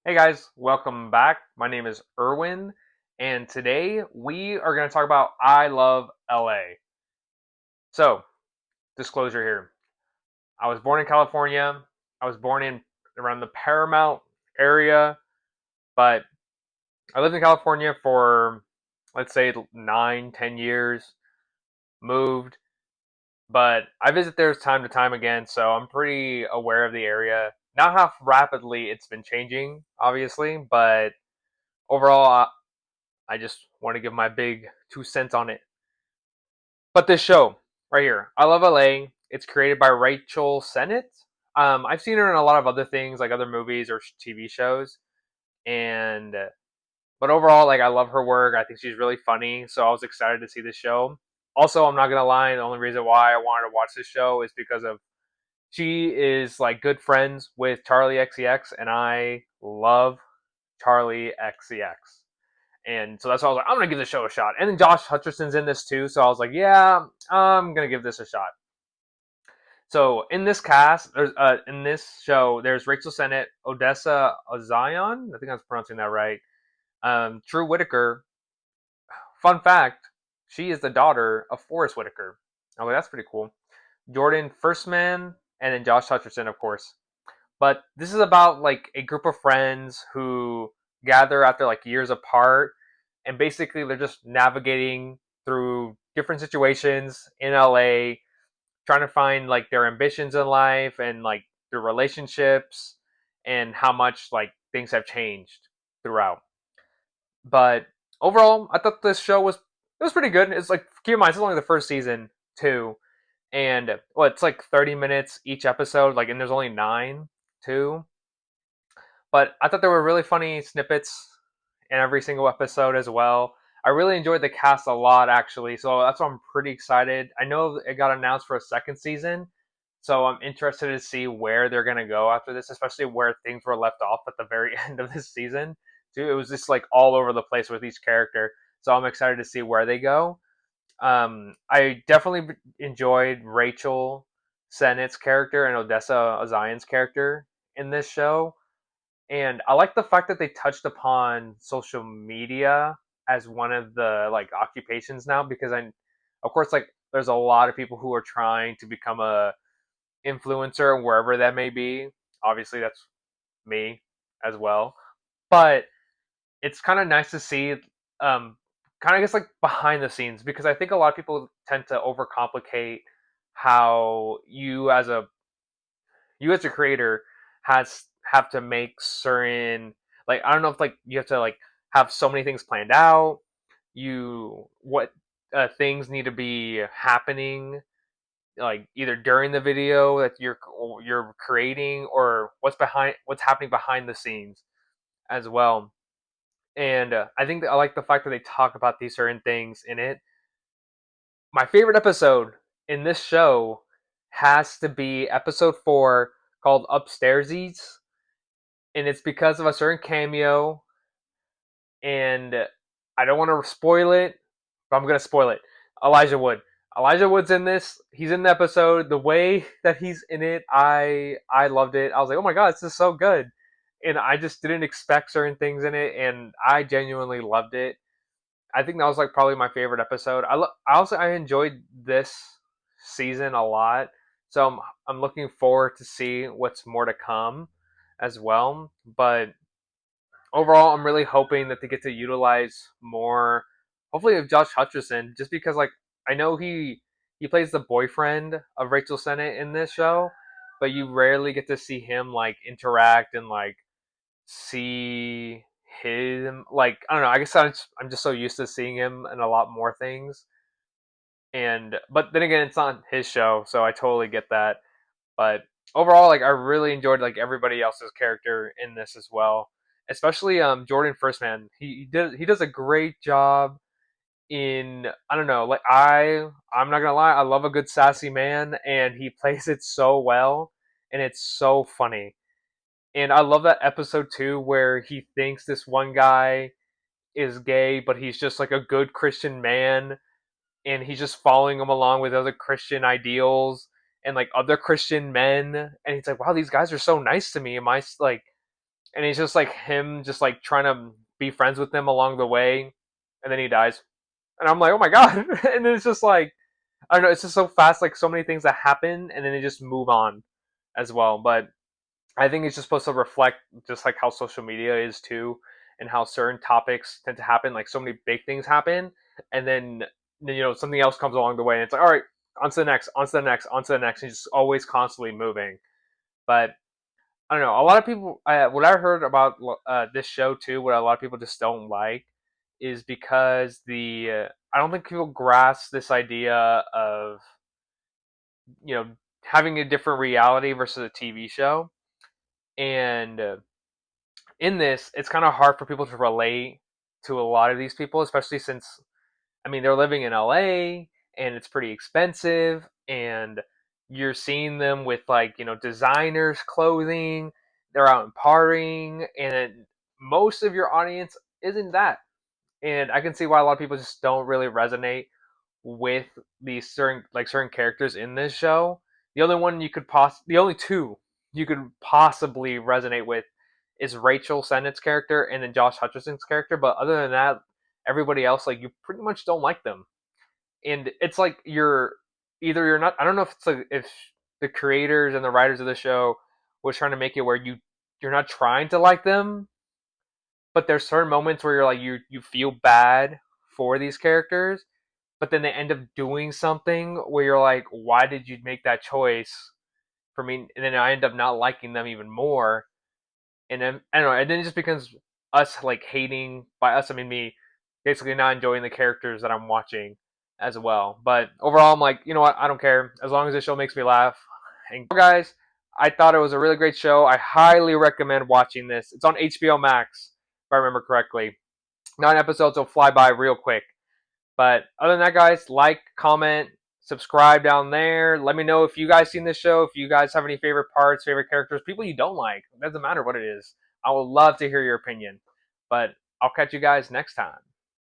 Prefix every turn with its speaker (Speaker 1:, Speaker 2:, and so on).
Speaker 1: Hey guys, welcome back. My name is Erwin, and today we are going to talk about I Love LA. So, disclosure here. I was born in California. I was born in around the Paramount area, but I lived in California for, let's say, 9, 10 years. Moved, but I visit there time to time again, so I'm pretty aware of the area. Not how rapidly it's been changing, obviously, but overall, I just want to give my big 2 cents on it. But this show right here, I Love LA. It's created by Rachel Sennett. I've seen her in a lot of other things, like other movies or TV shows, and but overall, like I love her work. I think she's really funny, so I was excited to see this show. Also, I'm not gonna lie, the only reason why I wanted to watch this show is because of she is like good friends with Charlie XCX, and I love Charlie XCX. And so that's why I was like, I'm gonna give the show a shot. And then Josh Hutcherson's in this too, so I was like, yeah, I'm gonna give this a shot. So in this cast, there's in this show, there's Rachel Sennett, Odessa Ozion, I think I'm pronouncing that right. True Whitaker. Fun fact: she is the daughter of Forrest Whitaker. I was like, that's pretty cool. Jordan Firstman, and then Josh Hutcherson, of course. But this is about like a group of friends who gather after like years apart, and basically they're just navigating through different situations in LA, trying to find like their ambitions in life and like their relationships and how much like things have changed throughout. But overall, I thought this show was pretty good. It's like, keep in mind, it's only the first season too, and well, it's like 30 minutes each episode, like, and there's only nine too. But I thought there were really funny snippets in every single episode as well. I really enjoyed the cast a lot, actually, so that's why I'm pretty excited. I know it got announced for a second season, so I'm interested to see where they're gonna go after this, especially where things were left off at the very end of this season. Dude, it was just like all over the place with each character, so I'm excited to see where they go. I definitely enjoyed Rachel Sennett's character and Odessa Ozion's character in this show, and I like the fact that they touched upon social media as one of the like occupations now, because of course, like there's a lot of people who are trying to become a influencer wherever that may be. Obviously, that's me as well, but it's kind of nice to see, kind of just like behind the scenes, because I think a lot of people tend to overcomplicate how you as a creator have to make certain, like, I don't know if like you have to like have so many things planned out, you what things need to be happening like either during the video that you're creating, or what's happening behind the scenes as well. And I think that I like the fact that they talk about these certain things in it. My favorite episode in this show has to be episode 4, called Upstairsies, and it's because of a certain cameo, and I don't want to spoil it, but I'm gonna spoil it. Elijah Wood. Elijah Wood's in this. He's in the episode. The way that he's in it, I loved it. I was like, oh my god, this is so good, and I just didn't expect certain things in it, and I genuinely loved it. I think that was like probably my favorite episode. I enjoyed this season a lot, so I'm looking forward to see what's more to come as well. But overall, I'm really hoping that they get to utilize more, hopefully, of Josh Hutcherson, just because like I know he plays the boyfriend of Rachel Sennett in this show, but you rarely get to see him like interact and like see him, like, I don't know. I guess I'm just so used to seeing him in a lot more things, and but then again, it's not his show, so I totally get that. But overall, like I really enjoyed like everybody else's character in this as well, especially Jordan Firstman. He does a great job in, I don't know, like I'm not gonna lie, I love a good sassy man, and he plays it so well, and it's so funny. And I love that episode too, where he thinks this one guy is gay, but he's just like a good Christian man, and he's just following him along with other Christian ideals and like other Christian men. And he's like, wow, these guys are so nice to me. Am I like, and he's just like him, just like trying to be friends with them along the way, and then he dies. And I'm like, oh my god! And then it's just like I don't know, it's just so fast, like so many things that happen, and then they just move on as well. But I think it's just supposed to reflect just like how social media is too, and how certain topics tend to happen. Like so many big things happen, and then something else comes along the way, and it's like, all right, on to the next, on to the next, on to the next, and just always constantly moving. But I don't know. A lot of people, what I heard about this show too, what a lot of people just don't like, is because I don't think people grasp this idea of you know having a different reality versus a TV show, and in this, it's kind of hard for people to relate to a lot of these people, especially since I mean they're living in LA and it's pretty expensive, and you're seeing them with like designers clothing, they're out and partying, and most of your audience isn't that. And I can see why a lot of people just don't really resonate with these certain characters in this show. The only two you could possibly resonate with is Rachel Sennett's character and then Josh Hutcherson's character. But other than that, everybody else, like, you pretty much don't like them. And it's like you're not. I don't know if it's like if the creators and the writers of the show was trying to make it where you're not trying to like them, but there's certain moments where you're like you feel bad for these characters, but then they end up doing something where you're like, why did you make that choice for me? And then I end up not liking them even more. And then I don't know, and then it just becomes us like hating. By us I mean me, basically not enjoying the characters that I'm watching as well. But overall, I'm like, you know what? I don't care as long as the show makes me laugh. And guys, I thought it was a really great show. I highly recommend watching this. It's on HBO Max, if I remember correctly. 9 episodes will fly by real quick. But other than that, guys, like, comment, subscribe down there. Let me know if you guys seen this show, if you guys have any favorite parts, favorite characters, people you don't like. It doesn't matter what it is. I would love to hear your opinion. But I'll catch you guys next time.